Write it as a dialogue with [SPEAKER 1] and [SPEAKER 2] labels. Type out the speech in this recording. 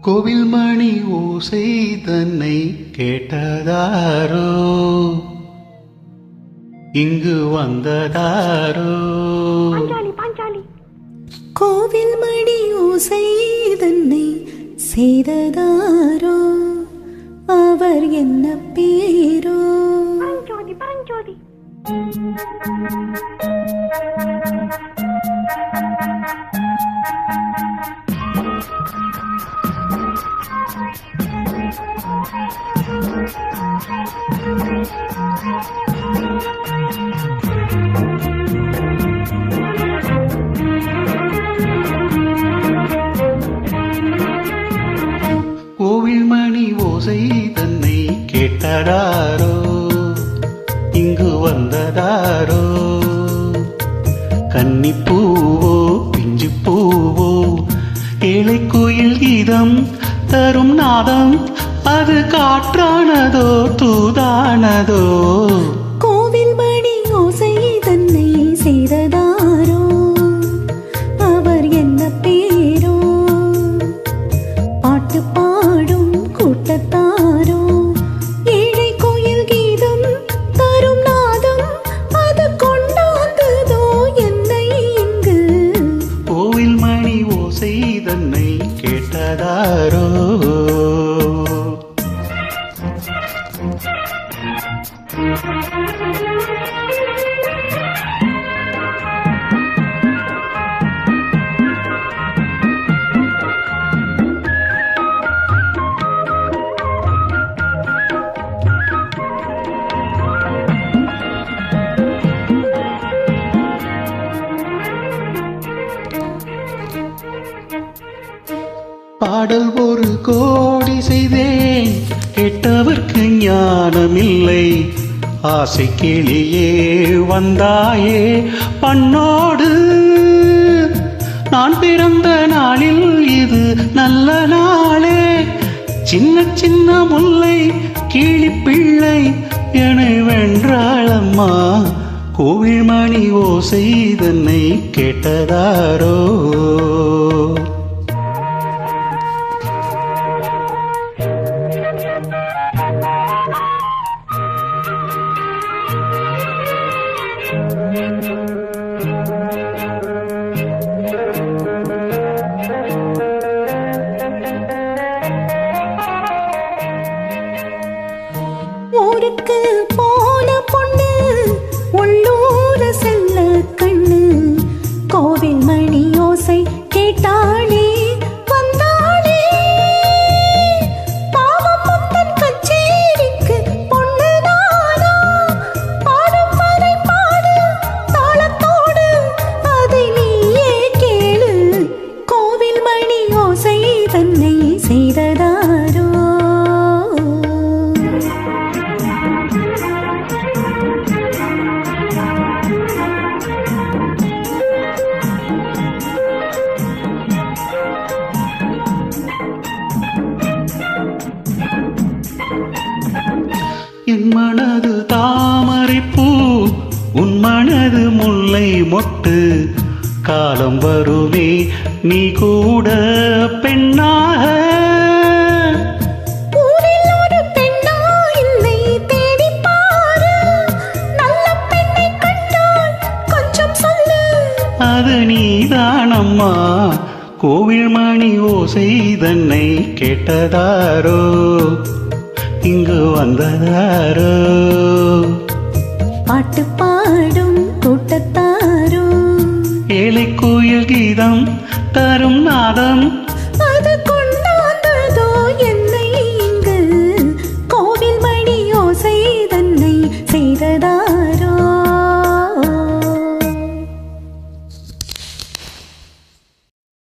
[SPEAKER 1] கோவில் மணி ஓசை தன்னை கேட்டதாரோ, இங்கு வந்ததாரோ.
[SPEAKER 2] கோவில் மணி ஓசை தன்னை செய்ததாரோ, அவர் என்ன பேரோ?
[SPEAKER 1] கோவில் மணி ஓசை தன்னை கேட்டதாரோ, இங்கு வந்ததாரோ. கன்னிப்பூவோ பிஞ்சு பூவோ, ஏழை கோயில் கீதம் தரும் நாதம், அது காற்றானதோ தூதானதோ.
[SPEAKER 2] கோவில் மணி ஓசை தன்னை செய்ததாரோ, அவர் என்ன பேரோ? பாட்டு பாடும் கூட்டத்தாரோ, ஏழை கோயில் கீதம் தரும் நாதம், அது கொண்டாந்ததோ என்னை இங்கு.
[SPEAKER 1] கோவில் மணி ஓசை தன்னை கேட்டதாரோ. பாடல் ஒரு கோடி செய்தேன், கேட்டவர்க்கு ஞானமில்லை. ஆசை கிளியே வந்தாயே பண்ணோடு, நான் பிறந்த நாளில் இது நல்ல நாளே. சின்ன சின்ன முல்லை கிளிப்பிள்ளை என வென்றாளம்மா, கோவில் மணி ஓசை தன்னை கேட்டதாரோ.
[SPEAKER 2] ஊருக்கு போன பொண்ணு உள்ளூர செல்ல கண்ணு, கோவில் மணி ஓசை கேட்டாளே வந்தாளே. பாவம் முத்தன் கச்சேரிக்கு பொண்ணுதானா, பாடும் வரை பாடு தாளத்தோடு, அதை நீயே கேளு. கோவில் மணி ஓசை தன்னை செய்ததாரோ.
[SPEAKER 1] என் மனது தாமரைப்பூ, உன் மனது முல்லை மொட்டு. காலம் வருமே நீ கூட பெண்ணாக,
[SPEAKER 2] ஊரில் ஒரு பெண்ணா இல்லை தேடிப் பாரு. நல்ல பெண்ணை கண்டால் கொஞ்சம் சொல்லு.
[SPEAKER 1] அது நீதானம்மா, கோவில் மணி ஓசை தன்னை கேட்டதாரோ, இங்கு வந்ததாரோ.
[SPEAKER 2] பாட்டு பாடும் கூட்டத்தாரோ,
[SPEAKER 1] ஏழை கோயில் கீதம் தரும் நாதம்,